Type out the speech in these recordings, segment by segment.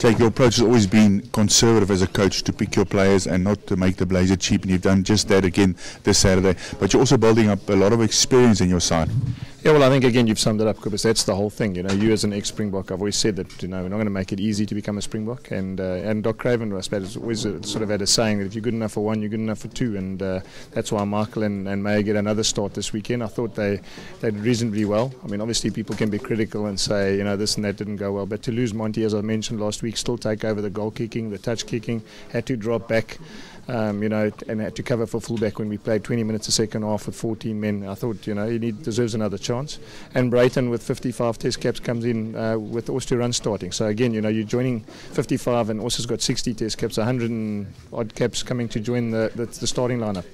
Jake, your approach has always been conservative as a coach, to pick your players and not to make the blazer cheap, and you've done just that again this Saturday. But you're also building up a lot of experience in your side. Yeah, well, I think again you've summed it up, because that's the whole thing. You know, you as an ex-Springbok, I've always said that we're not going to make it easy to become a Springbok. And Doc Craven, I suppose, has always sort of had a saying that if you're good enough for one, you're good enough for two. And that's why Michael and May get another start this weekend. I thought they did reasonably well. I mean, obviously people can be critical and say, this and that didn't go well. But to lose Monty, as I mentioned last week, still take over the goal kicking, the touch kicking, had to drop back. And had to cover for fullback when we played 20 minutes a second half with 14 men. I thought, he deserves another chance. And Brayton with 55 test caps comes in with Austria run starting. So again, you're joining 55 and Austria's got 60 test caps, 100 and odd caps coming to join the starting lineup.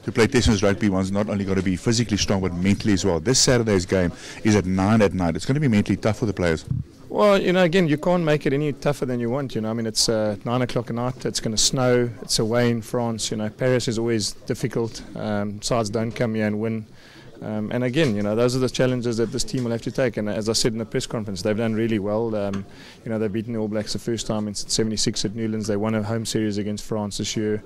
To play Test match rugby, one's not only got to be physically strong but mentally as well. This Saturday's game is at 9 at night. It's going to be mentally tough for the players. Well, again, you can't make it any tougher than you want. I mean, it's 9 o'clock at night. It's going to snow. It's away in France. Paris is always difficult. Sides don't come here and win. And again, those are the challenges that this team will have to take. And as I said in the press conference, they've done really well. They've beaten the All Blacks the first time in '76 at Newlands. They won a home series against France this year.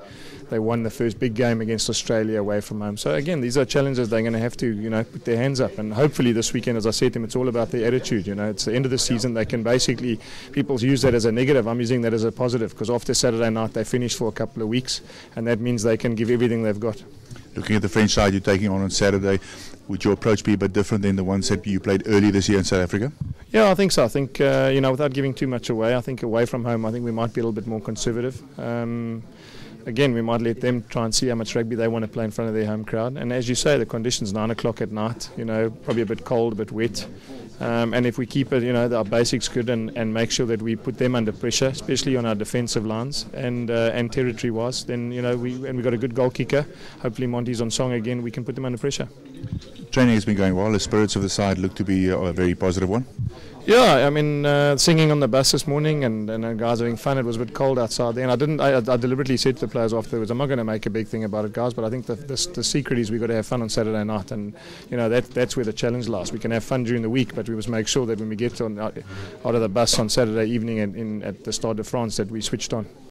They won the first big game against Australia away from home. So again, these are challenges they're going to have to, put their hands up. And hopefully this weekend, as I said to them, it's all about their attitude. It's the end of the season. They can basically, people use that as a negative. I'm using that as a positive, because after Saturday night they finish for a couple of weeks, and that means they can give everything they've got. Looking at the French side you're taking on Saturday, would your approach be a bit different than the ones that you played earlier this year in South Africa? Yeah, I think so. I think, without giving too much away, I think away from home, I think we might be a little bit more conservative. Again, we might let them try and see how much rugby they want to play in front of their home crowd. And as you say, the conditions 9 o'clock at night, probably a bit cold, a bit wet. And if we keep it, our basics good and make sure that we put them under pressure, especially on our defensive lines and territory-wise, then, we've got a good goal kicker. Hopefully Monty's on song again, we can put them under pressure. Training has been going well. The spirits of the side look to be a very positive one. Yeah, I mean, singing on the bus this morning and guys having fun. It was a bit cold outside there, and I deliberately said to the players afterwards, I'm not going to make a big thing about it, guys, but I think the secret is we've got to have fun on Saturday night, and that's where the challenge lies. We can have fun during the week, but we must make sure that when we get out of the bus on Saturday evening at the Stade de France that we switched on.